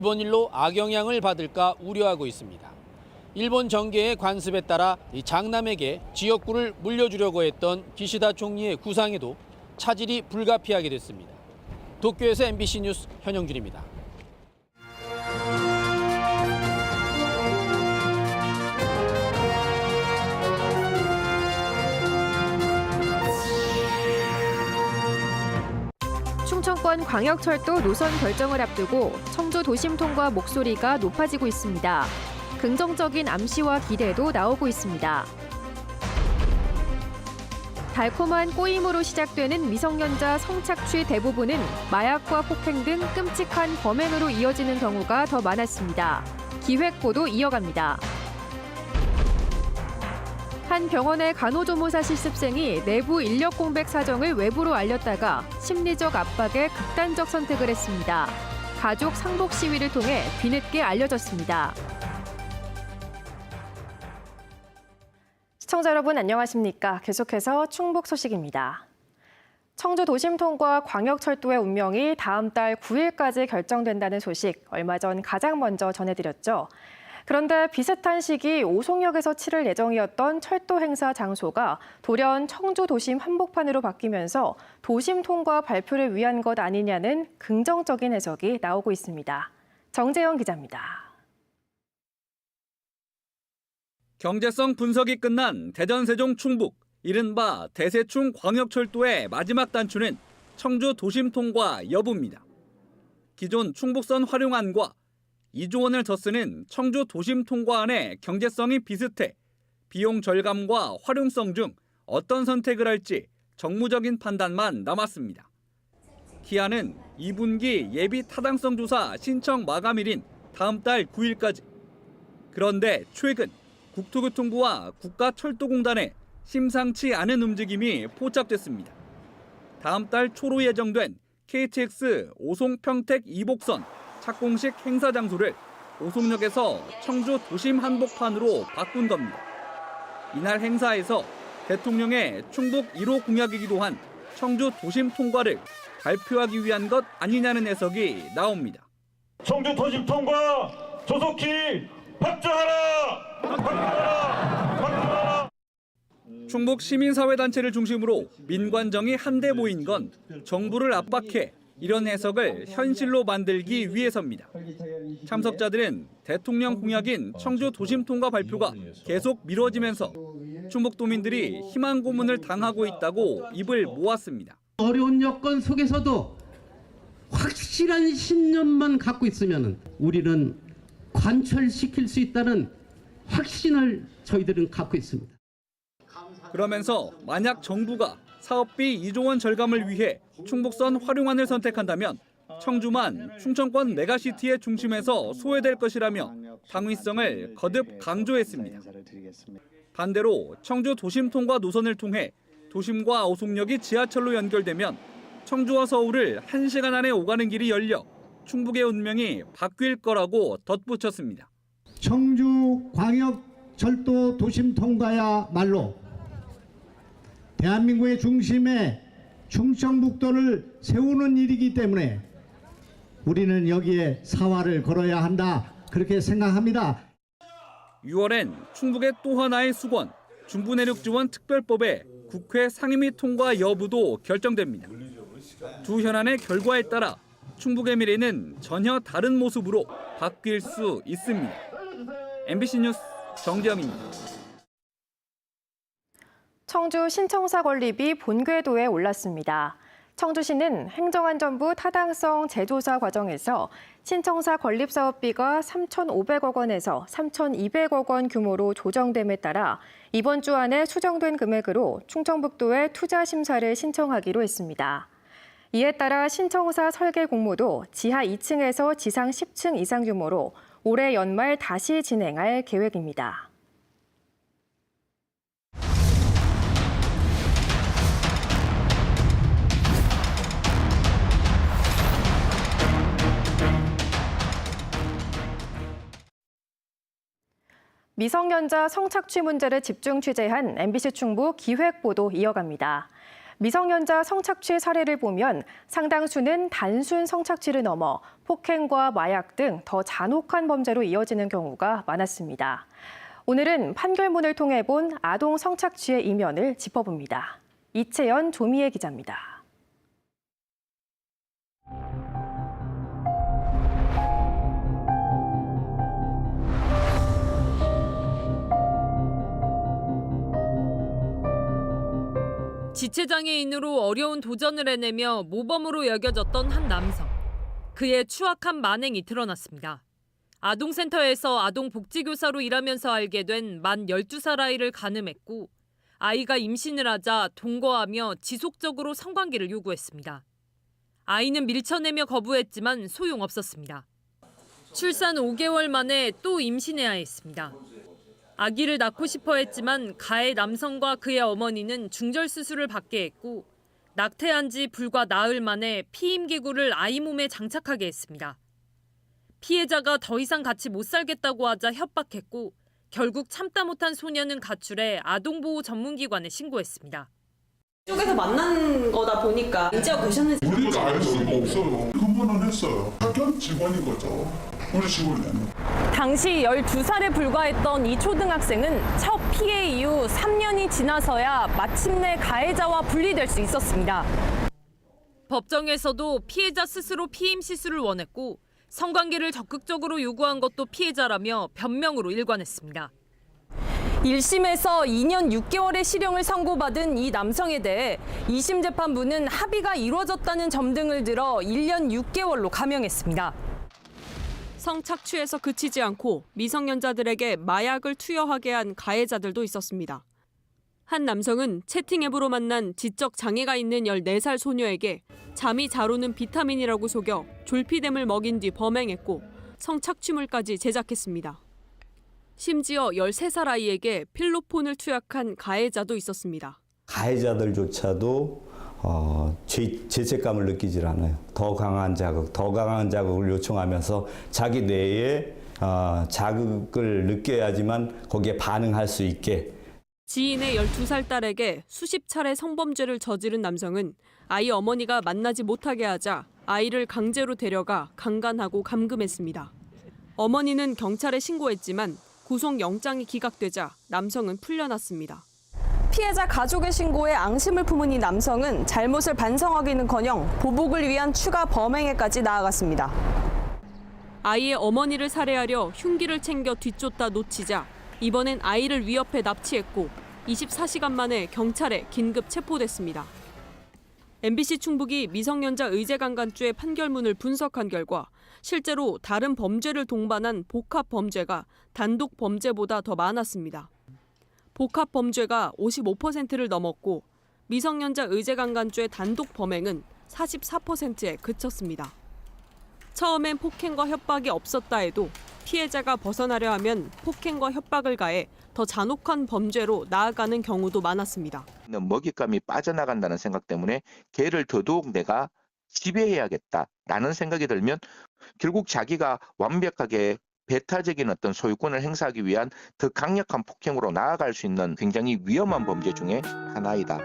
이번 일로 악영향을 받을까 우려하고 있습니다. 일본 정계의 관습에 따라 장남에게 지역구를 물려주려고 했던 기시다 총리의 구상에도 차질이 불가피하게 됐습니다. 도쿄에서 MBC 뉴스 현영준입니다. 충청권 광역철도 노선 결정을 앞두고 청주 도심 통과 목소리가 높아지고 있습니다. 긍정적인 암시와 기대도 나오고 있습니다. 달콤한 꼬임으로 시작되는 미성년자 성착취 대부분은 마약과 폭행 등 끔찍한 범행으로 이어지는 경우가 더 많았습니다. 기획보도 이어갑니다. 한 병원의 간호조무사 실습생이 내부 인력 공백 사정을 외부로 알렸다가 심리적 압박에 극단적 선택을 했습니다. 가족 상복 시위를 통해 뒤늦게 알려졌습니다. 시청자 여러분 안녕하십니까? 계속해서 충북 소식입니다. 청주 도심 통과 광역철도의 운명이 다음 달 9일까지 결정된다는 소식 얼마 전 가장 먼저 전해드렸죠. 그런데 비슷한 시기 오송역에서 치를 예정이었던 철도 행사 장소가 돌연 청주 도심 한복판으로 바뀌면서 도심 통과 발표를 위한 것 아니냐는 긍정적인 해석이 나오고 있습니다. 정재영 기자입니다. 경제성 분석이 끝난 대전, 세종, 충북, 이른바 대세충 광역철도의 마지막 단추는 청주 도심 통과 여부입니다. 기존 충북선 활용안과 2조 원을 더 쓰는 청주 도심 통과안의 경제성이 비슷해 비용 절감과 활용성 중 어떤 선택을 할지 정무적인 판단만 남았습니다. 기한은 2분기 예비 타당성 조사 신청 마감일인 다음 달 9일까지. 그런데 최근 국토교통부와 국가철도공단의 심상치 않은 움직임이 포착됐습니다. 다음 달 초로 예정된 KTX 오송평택 이복선 착공식 행사 장소를 오송역에서 청주 도심 한복판으로 바꾼 겁니다. 이날 행사에서 대통령의 충북 1호 공약이기도 한 청주 도심 통과를 발표하기 위한 것 아니냐는 해석이 나옵니다. 청주 도심 통과 조속히 발전하라! 발전하라! 충북 시민사회단체를 중심으로 민관정이 한데 모인 건 정부를 압박해 이런 해석을 현실로 만들기 위해서입니다. 참석자들은 대통령 공약인 청주 도심 통과 발표가 계속 미뤄지면서 충북도민들이 희망 고문을 당하고 있다고 입을 모았습니다. 어려운 여건 속에서도 확실한 신념만 갖고 있으면 우리는 관철시킬 수 있다는 확신을 저희들은 갖고 있습니다. 그러면서 만약 정부가 사업비 2조 원 절감을 위해 충북선 활용안을 선택한다면 청주만 충청권 메가시티의 중심에서 소외될 것이라며 당위성을 거듭 강조했습니다. 반대로 청주 도심 통과 노선을 통해 도심과 오송역이 지하철로 연결되면 청주와 서울을 1시간 안에 오가는 길이 열려 충북의 운명이 바뀔 거라고 덧붙였습니다. 청주 광역철도 도심 통과야말로 대한민국의 중심에 충청북도를 세우는 일이기 때문에 우리는 여기에 사활을 걸어야 한다, 그렇게 생각합니다. 6월엔 충북의 또 하나의 수건, 중부내륙지원 특별법의 국회 상임위 통과 여부도 결정됩니다. 두 현안의 결과에 따라 충북의 미래는 전혀 다른 모습으로 바뀔 수 있습니다. MBC 뉴스 정재영입니다. 청주 신청사 건립이 본궤도에 올랐습니다. 청주시는 행정안전부 타당성 재조사 과정에서 신청사 건립 사업비가 3,500억 원에서 3,200억 원 규모로 조정됨에 따라 이번 주 안에 수정된 금액으로 충청북도에 투자 심사를 신청하기로 했습니다. 이에 따라 신청사 설계 공모도 지하 2층에서 지상 10층 이상 규모로 올해 연말 다시 진행할 계획입니다. 미성년자 성착취 문제를 집중 취재한 MBC 충북 기획보도 이어갑니다. 미성년자 성착취 사례를 보면 상당수는 단순 성착취를 넘어 폭행과 마약 등 더 잔혹한 범죄로 이어지는 경우가 많았습니다. 오늘은 판결문을 통해 본 아동 성착취의 이면을 짚어봅니다. 이채연 조미애 기자입니다. 지체장애인으로 어려운 도전을 해내며 모범으로 여겨졌던 한 남성. 그의 추악한 만행이 드러났습니다. 아동센터에서 아동복지교사로 일하면서 알게 된 만 12살 아이를 간음했고 아이가 임신을 하자 동거하며 지속적으로 성관계를 요구했습니다. 아이는 밀쳐내며 거부했지만 소용없었습니다. 출산 5개월 만에 또 임신해야 했습니다. 아기를 낳고 싶어 했지만 가해 남성과 그의 어머니는 중절 수술을 받게 했고 낙태한 지 불과 나흘 만에 피임기구를 아이 몸에 장착하게 했습니다. 피해자가 더 이상 같이 못 살겠다고 하자 협박했고 결국 참다 못한 소녀는 가출해 아동보호 전문기관에 신고했습니다. 쪽에서 만난 거다 보니까 인지하고 계셨는지 우리가 알 수가 없어요. 근무는 했어요. 학교 직원인 거죠. 우리 직원은. 당시 12살에 불과했던 이 초등학생은 첫 피해 이후 3년이 지나서야 마침내 가해자와 분리될 수 있었습니다. 법정에서도 피해자 스스로 피임 시술을 원했고 성관계를 적극적으로 요구한 것도 피해자라며 변명으로 일관했습니다. 1심에서 2년 6개월의 실형을 선고받은 이 남성에 대해 2심 재판부는 합의가 이루어졌다는 점 등을 들어 1년 6개월로 감형했습니다. 성착취에서 그치지 않고 미성년자들에게 마약을 투여하게 한 가해자들도 있었습니다. 한 남성은 채팅 앱으로 만난 지적 장애가 있는 14살 소녀에게 잠이 잘 오는 비타민이라고 속여 졸피뎀을 먹인 뒤 범행했고 성착취물까지 제작했습니다. 심지어 13살 아이에게 필로폰을 투약한 가해자도 있었습니다. 가해자들조차도 죄책감을 느끼질 않아요. 더 강한 자극을 요청하면서 자기 뇌에 자극을 느껴야지만 거기에 반응할 수 있게. 지인의 12살 딸에게 수십 차례 성범죄를 저지른 남성은 아이 어머니가 만나지 못하게 하자 아이를 강제로 데려가 강간하고 감금했습니다. 어머니는 경찰에 신고했지만 구속영장이 기각되자 남성은 풀려났습니다. 피해자 가족의 신고에 앙심을 품은 이 남성은 잘못을 반성하기는커녕 보복을 위한 추가 범행에까지 나아갔습니다. 아이의 어머니를 살해하려 흉기를 챙겨 뒤쫓다 놓치자 이번엔 아이를 위협해 납치했고 24시간 만에 경찰에 긴급 체포됐습니다. MBC 충북이 미성년자 의제강간죄의 판결문을 분석한 결과 실제로 다른 범죄를 동반한 복합 범죄가 단독 범죄보다 더 많았습니다. 복합 범죄가 55%를 넘었고 미성년자 의제강간죄 단독 범행은 44%에 그쳤습니다. 처음엔 폭행과 협박이 없었다 해도 피해자가 벗어나려 하면 폭행과 협박을 가해 더 잔혹한 범죄로 나아가는 경우도 많았습니다. 먹잇감이 빠져나간다는 생각 때문에 걔를 더더욱 내가 지배해야겠다라는 생각이 들면 결국 자기가 완벽하게 배타적인 어떤 소유권을 행사하기 위한 더 강력한 폭행으로 나아갈 수 있는 굉장히 위험한 범죄 중에 하나이다.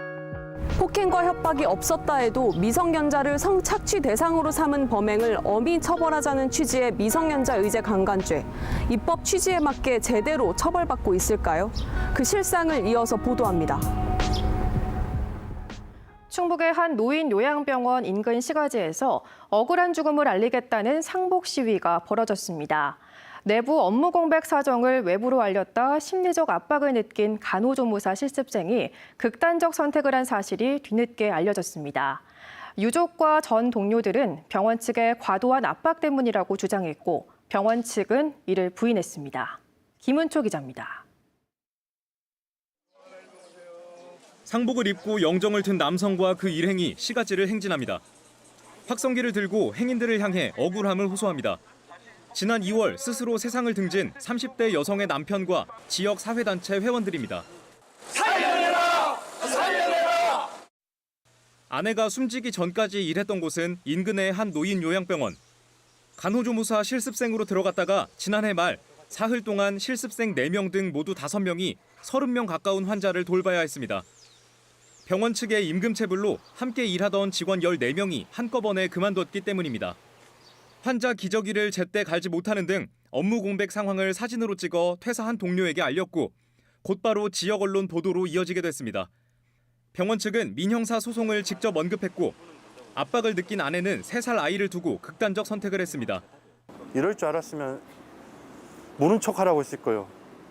폭행과 협박이 없었다 해도 미성년자를 성착취 대상으로 삼은 범행을 엄히 처벌하자는 취지의 미성년자 의제 강간죄. 입법 취지에 맞게 제대로 처벌받고 있을까요? 그 실상을 이어서 보도합니다. 충북의 한 노인 요양병원 인근 시가지에서 억울한 죽음을 알리겠다는 상복 시위가 벌어졌습니다. 내부 업무 공백 사정을 외부로 알렸다 심리적 압박을 느낀 간호조무사 실습생이 극단적 선택을 한 사실이 뒤늦게 알려졌습니다. 유족과 전 동료들은 병원 측의 과도한 압박 때문이라고 주장했고 병원 측은 이를 부인했습니다. 김은초 기자입니다. 상복을 입고 영정을 든 남성과 그 일행이 시가지를 행진합니다. 확성기를 들고 행인들을 향해 억울함을 호소합니다. 지난 2월 스스로 세상을 등진 30대 여성의 남편과 지역 사회단체 회원들입니다. 살려내라! 살려내라! 아내가 숨지기 전까지 일했던 곳은 인근의 한 노인 요양병원. 간호조무사 실습생으로 들어갔다가 지난해 말 사흘 동안 실습생 4명 등 모두 5명이 30명 가까운 환자를 돌봐야 했습니다. 병원 측의 임금체불로 함께 일하던 직원 14명이 한꺼번에 그만뒀기 때문입니다. 환자 기저귀를 제때 갈지 못하는 등 업무 공백 상황을 사진으로 찍어 퇴사한 동료에게 알렸고 곧바로 지역 언론 보도로 이어지게 됐습니다. 병원 측은 민형사 소송을 직접 언급했고 압박을 느낀 아내는 3살 아이를 두고 극단적 선택을 했습니다. 이럴 줄 알았으면 모른 척하라고 했을 거예요.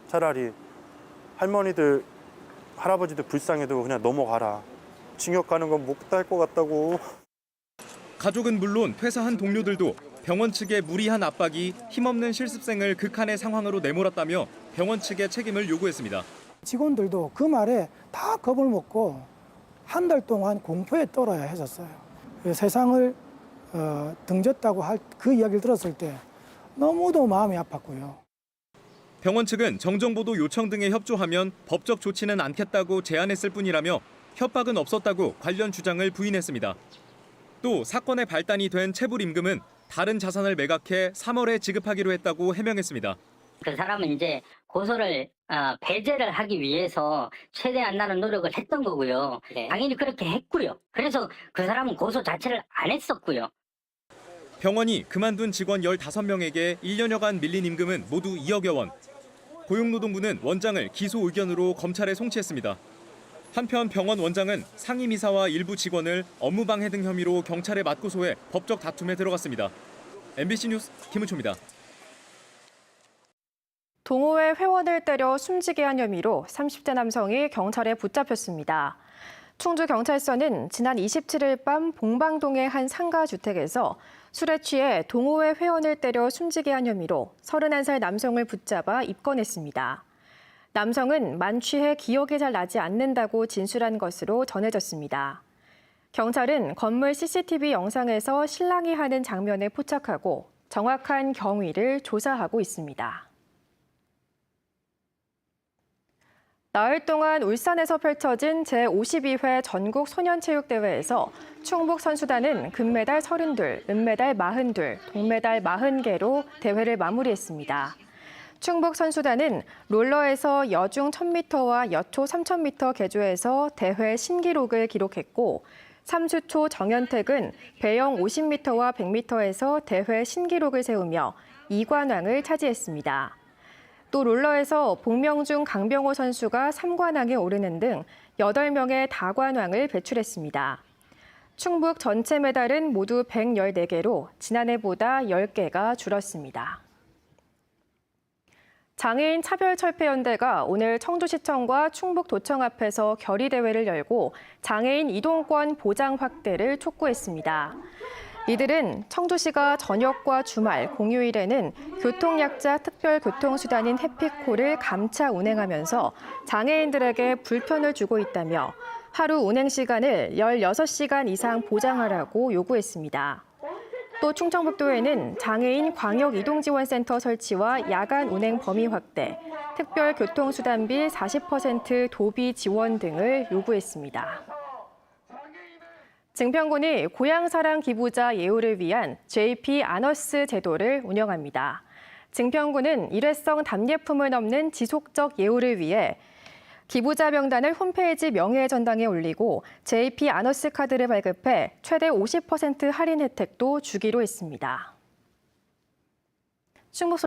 차라리 할머니들, 할아버지들 불쌍해도 그냥 넘어가라. 징역 가는 건 못할 것 같다고. 가족은 물론 퇴사한 동료들도 병원 측의 무리한 압박이 힘없는 실습생을 극한의 상황으로 내몰았다며 병원 측의 책임을 요구했습니다. 직원들도 그 말에 다 겁을 먹고 한 달 동안 공포에 떨어야 했었어요. 세상을 등졌다고 할 그 이야기를 들었을 때 너무도 마음이 아팠고요. 병원 측은 정정보도 요청 등에 협조하면 법적 조치는 않겠다고 제안했을 뿐이라며 협박은 없었다고 관련 주장을 부인했습니다. 또 사건의 발단이 된 체불임금은 다른 자산을 매각해 3월에 지급하기로 했다고 해명했습니다. 그 사람은 이제 고소를 배제를 하기 위해서 최대한 나는 노력을 했던 거고요. 당연히 그렇게 했고요. 그래서 그 사람은 고소 자체를 안 했었고요. 병원이 그만둔 직원 15명에게 1년여간 밀린 임금은 모두 2억여 원. 고용노동부는 원장을 기소 의견으로 검찰에 송치했습니다. 한편 병원 원장은 상임이사와 일부 직원을 업무방해 등 혐의로 경찰에 맞고소해 법적 다툼에 들어갔습니다. MBC 뉴스 김은초입니다. 동호회 회원을 때려 숨지게 한 혐의로 30대 남성이 경찰에 붙잡혔습니다. 충주경찰서는 지난 27일 밤 봉방동의 한 상가주택에서 술에 취해 동호회 회원을 때려 숨지게 한 혐의로 31살 남성을 붙잡아 입건했습니다. 남성은 만취해 기억이 잘 나지 않는다고 진술한 것으로 전해졌습니다. 경찰은 건물 CCTV 영상에서 신랑이 하는 장면을 포착하고 정확한 경위를 조사하고 있습니다. 나흘 동안 울산에서 펼쳐진 제52회 전국 소년체육대회에서 충북 선수단은 금메달 32, 은메달 42, 동메달 40개로 대회를 마무리했습니다. 충북 선수단은 롤러에서 여중 1000m와 여초 3000m 계조에서 대회 신기록을 기록했고 삼수초 정현택은 배영 50m와 100m에서 대회 신기록을 세우며 2관왕을 차지했습니다. 또 롤러에서 복명중 강병호 선수가 3관왕에 오르는 등 8명의 다관왕을 배출했습니다. 충북 전체 메달은 모두 114개로 지난해보다 10개가 줄었습니다. 장애인 차별철폐연대가 오늘 청주시청과 충북도청 앞에서 결의대회를 열고 장애인 이동권 보장 확대를 촉구했습니다. 이들은 청주시가 저녁과 주말, 공휴일에는 교통약자 특별교통수단인 해피콜을 감차 운행하면서 장애인들에게 불편을 주고 있다며 하루 운행 시간을 16시간 이상 보장하라고 요구했습니다. 또 충청북도에는 장애인 광역이동지원센터 설치와 야간 운행 범위 확대, 특별교통수단비 40% 도비 지원 등을 요구했습니다. 증평군이 고향사랑 기부자 예우를 위한 JP 아너스 제도를 운영합니다. 증평군은 일회성 답례품을 넘는 지속적 예우를 위해 기부자 명단을 홈페이지 명예의 전당에 올리고 JP 아너스 카드를 발급해 최대 50% 할인 혜택도 주기로 했습니다. 충북